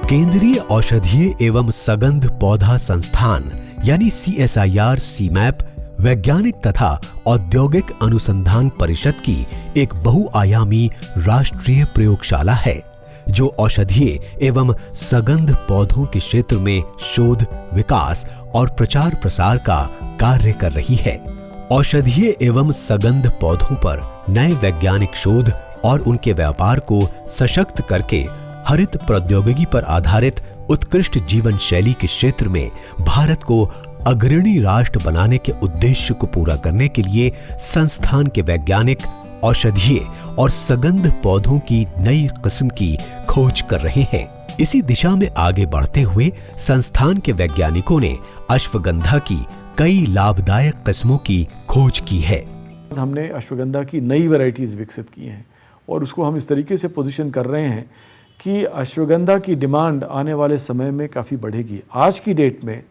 केंद्रीय औषधीय एवं सगंध पौधा संस्थान यानी CSIR CMAP वैज्ञानिक तथा औद्योगिक अनुसंधान परिषद की एक बहुआयामी राष्ट्रीय प्रयोगशाला है जो औषधीय एवं सगंध पौधों के क्षेत्र में शोध, विकास और प्रचार प्रसार का कार्य कर रही है। औषधीय एवं सगंध पौधों पर नए वैज्ञानिक शोध और उनके व्यापार को सशक्त करके हरित प्रौद्योगिकी पर आधारित उत्कृष्ट जीवन शैली के क्षेत्र में भारत को अग्रणी राष्ट्र बनाने के उद्देश्य को पूरा करने के लिए संस्थान के वैज्ञानिक औषधीय और सगंध पौधों की नई किस्म की खोज कर रहे हैं। इसी दिशा में आगे बढ़ते हुए संस्थान के वैज्ञानिकों ने अश्वगंधा की कई लाभदायक किस्मों की खोज की है। हमने अश्वगंधा की नई वैरायटीज विकसित की हैं और उसको हम इस तरीके से पोजीशन कर रहे हैं कि अश्वगंधा की डिमांड आने वाले समय में काफ़ी बढ़ेगी। आज की डेट में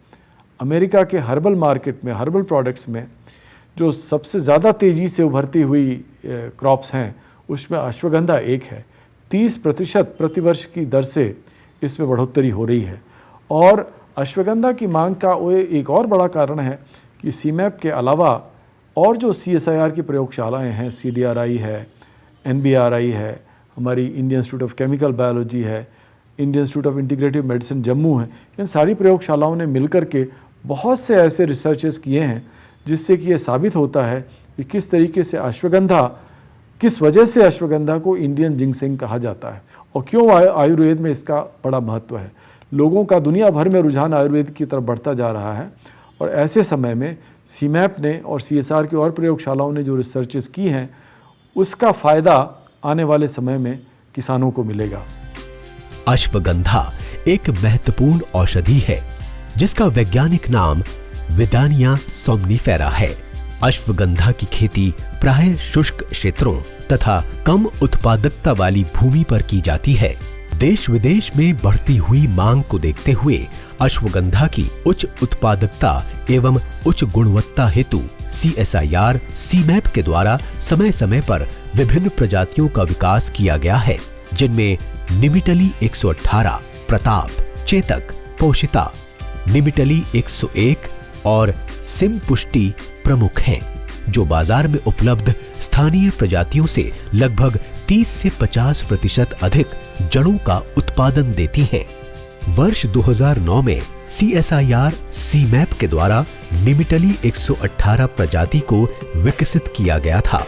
अमेरिका के हर्बल मार्केट में, हर्बल प्रोडक्ट्स में जो सबसे ज़्यादा तेज़ी से उभरती हुई क्रॉप्स हैं उसमें अश्वगंधा एक है। 30% प्रतिवर्ष की दर से इसमें बढ़ोतरी हो रही है और अश्वगंधा की मांग का वो एक और बड़ा कारण है कि CMAP के अलावा और जो CSIR की प्रयोगशालाएं हैं, CDRI है, NBRI है, हमारी Indian institute of chemical biology है, Indian institute of integrative medicine Jammu है, इन सारी प्रयोगशालाओं ने मिलकर के बहुत से ऐसे रिसर्चेस किए हैं जिससे कि ये साबित होता है कि किस तरीके से अश्वगंधा, किस वजह से अश्वगंधा को इंडियन जिंगसेंग कहा जाता है और क्यों आयुर्वेद में इसका बड़ा महत्व है। लोगों का दुनिया भर में रुझान आयुर्वेद की तरफ बढ़ता जा रहा है और ऐसे समय में CMAP ने और CSR की और प्रयोगशालाओं ने जो रिसर्चेस की हैं उसका फ़ायदा आने वाले समय में किसानों को मिलेगा। अश्वगंधा एक महत्वपूर्ण औषधि है जिसका वैज्ञानिक नाम विदानिया सोमनीफेरा है। अश्वगंधा की खेती प्रायः शुष्क क्षेत्रों तथा कम उत्पादकता वाली भूमि पर की जाती है। देश विदेश में बढ़ती हुई मांग को देखते हुए अश्वगंधा की उच्च उत्पादकता एवं उच्च गुणवत्ता हेतु CSIR CMAP के द्वारा समय समय पर विभिन्न प्रजातियों का विकास किया गया है जिनमें निमिटली 118, प्रताप, चेतक, पोषिता, निमिटली 101 और सिमपुष्टि प्रमुख हैं जो बाजार में उपलब्ध स्थानीय प्रजातियों से लगभग 30 से 50% अधिक जड़ों का उत्पादन देती हैं। वर्ष 2009 में CSIR CMAP के द्वारा निमिटली 118 प्रजाति को विकसित किया गया था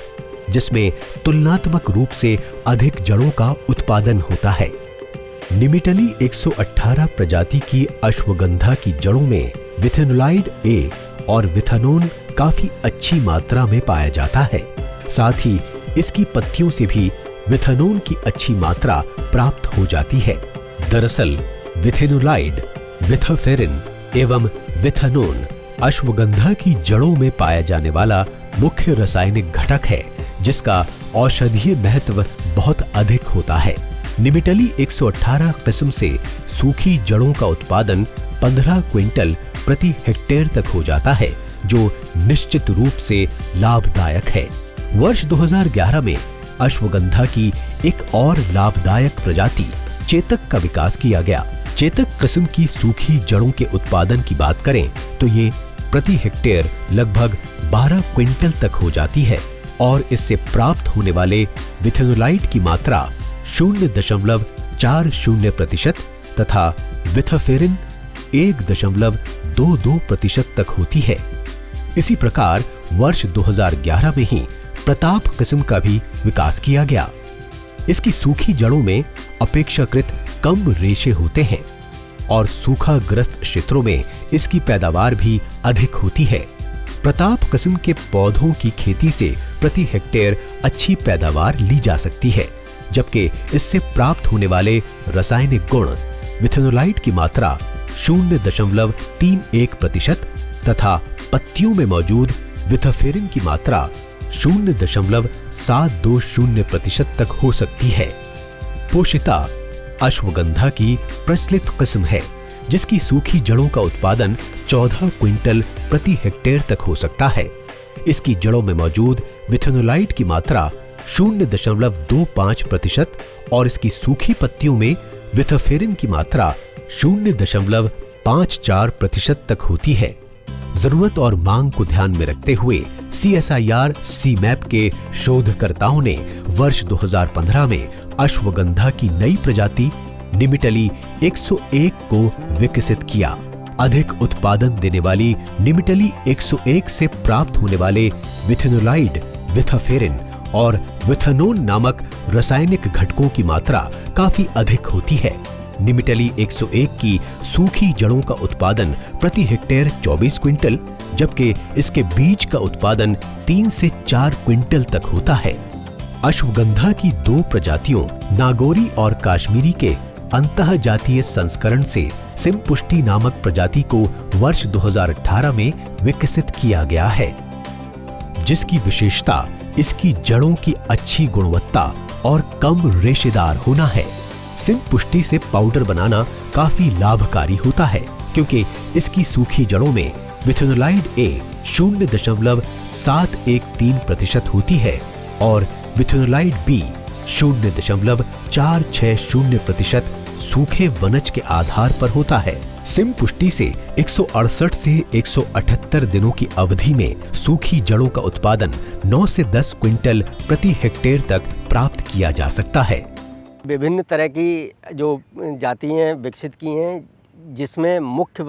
जिसमें तुलनात्मक रूप से अधिक जड़ों का उत्पादन होता है। निमिटली 118 प्रजाति की अश्वगंधा की जड़ों में विथेनोलाइड A और विथानोन काफी अच्छी मात्रा में पाया जाता है। साथ ही इसकी पत्तियों से भी विथानोन की अच्छी मात्रा प्राप्त हो जाती है। दरअसल विथेनोलाइड, विथाफेरिन एवं विथानोन अश्वगंधा की जड़ों में पाया जाने वाला मुख्य रासायनिक घटक है जिसका औषधीय महत्व बहुत अधिक होता है। निमिटली 118 किस्म से सूखी जड़ों का उत्पादन 15 क्विंटल प्रति हेक्टेयर तक हो जाता है जो निश्चित रूप से लाभदायक है। वर्ष 2011 में अश्वगंधा की एक और लाभदायक प्रजाति चेतक का विकास किया गया। चेतक किस्म की सूखी जड़ों के उत्पादन की बात करें तो ये प्रति हेक्टेयर लगभग 12 क्विंटल तक हो जाती है और इससे प्राप्त होने वाले विथेनोलाइड की मात्रा 0.40% तथा विथाफेरिन 1.22% तक होती है। इसी प्रकार वर्ष 2011 में ही प्रताप किस्म का भी विकास किया गया। इसकी सूखी जड़ों में अपेक्षाकृत कम रेशे होते हैं और सूखाग्रस्त क्षेत्रों में इसकी पैदावार भी अधिक होती है। प्रताप किस्म के पौधों की खेती से प्रति हेक्टेयर अच्छी पैदावार ली जा सकती है जबकि इससे प्राप्त होने वाले रासायनिक गुण विथेनोलाइड की मात्रा 0.31% तथा पत्तियों में मौजूद विथाफेरिन की मात्रा 0.720% तक हो सकती है। पोषिता अश्वगंधा की प्रचलित किस्म है जिसकी सूखी जड़ों का उत्पादन 14 क्विंटल प्रति हेक्टेयर तक हो सकता है। इसकी जड़ों में मौजूद विथेनोलाइड की मात्रा 0.25% और इसकी सूखी पत्तियों में विथाफेरिन की मात्रा 0.54% तक होती है। जरूरत और मांग को ध्यान में रखते हुए CSIR CMAP के शोधकर्ताओं ने वर्ष 2015 में अश्वगंधा की नई प्रजाति निमिटली 101 को विकसित किया। अधिक उत्पादन देने वाली निमिटली 101 से प्राप्त होने वाले विथेनोलाइड, विथाफेरिन और विथेनोन नामक रासायनिक घटकों की मात्रा काफी अधिक होती है। निमिटली 101 की सूखी जड़ों का उत्पादन प्रति हेक्टेयर 24 क्विंटल, जबकि इसके बीज का उत्पादन 3 से 4 क्विंटल तक होता है। अश्वगंधा की 2 प्रजातियों नागौरी और काश्मीरी के अंतःजातीय संस्करण से सिमपुष्टि नामक प्रजाति को वर्ष 2018 में विकसित किया गया है, जिसकी विशेषता इसकी जड़ों की अच्छी गुणवत्ता और कम रेशेदार होना है। सिमपुष्टि से पाउडर बनाना काफी लाभकारी होता है, क्योंकि इसकी सूखी जड़ों में विथेनोलाइड A 0.713% होती है और विथेनोलाइड B 0.460% सूखे वनज के आधार पर होता है। सिमपुष्टि से 168 से 178 दिनों की अवधि में सूखी जड़ों का उत्पादन 9 से 10 क्विंटल प्रति हेक्टेयर तक प्राप्त किया जा सकता है। विभिन्न तरह की जो जातियाँ विकसित की हैं, जिसमें मुख्य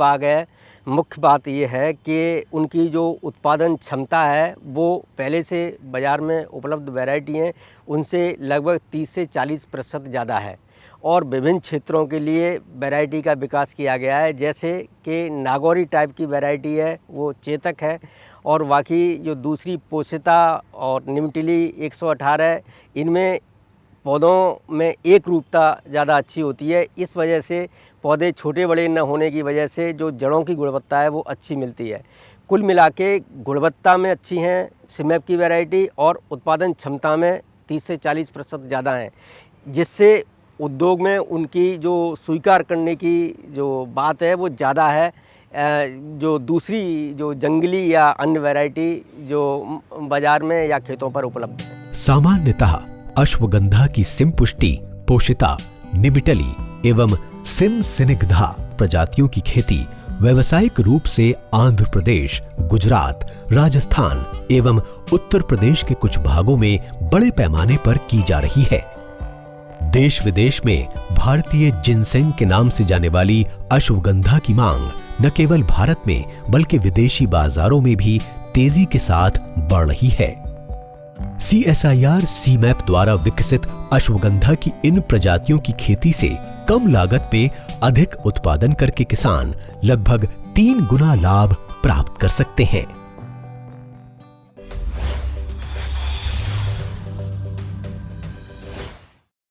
बात ये है कि उनकी जो उत्पादन क्षमता है वो पहले से बाज़ार में उपलब्ध वैरायटी हैं उनसे लगभग 30 से 40% ज़्यादा है और विभिन्न क्षेत्रों के लिए वैरायटी का विकास किया गया है। जैसे कि नागौरी टाइप की वैरायटी है वो चेतक है और बाकी जो दूसरी पोषिता और निमटिली 118 इनमें पौधों में एक रूपता ज़्यादा अच्छी होती है। इस वजह से पौधे छोटे बड़े न होने की वजह से जो जड़ों की गुणवत्ता है वो अच्छी मिलती है। कुल मिला के गुणवत्ता में अच्छी हैं सीमैप की वैरायटी और उत्पादन क्षमता में 30 से 40% ज़्यादा है, जिससे उद्योग में उनकी जो स्वीकार करने की जो बात है वो ज़्यादा है जो दूसरी जो जंगली या अन्य वैरायटी जो बाज़ार में या खेतों पर उपलब्ध है। सामान्यतः अश्वगंधा की सिमपुष्टि, पोषिता, निमिटली एवं सिम सिनिग्धा प्रजातियों की खेती व्यावसायिक रूप से आंध्र प्रदेश, गुजरात, राजस्थान एवं उत्तर प्रदेश के कुछ भागों में बड़े पैमाने पर की जा रही है। देश विदेश में भारतीय जिनसेंग के नाम से जाने वाली अश्वगंधा की मांग न केवल भारत में बल्कि विदेशी बाजारों में भी तेजी के साथ बढ़ रही है। CSIR CMAP द्वारा विकसित अश्वगंधा की इन प्रजातियों की खेती से कम लागत में अधिक उत्पादन करके किसान लगभग 3 गुना लाभ प्राप्त कर सकते हैं।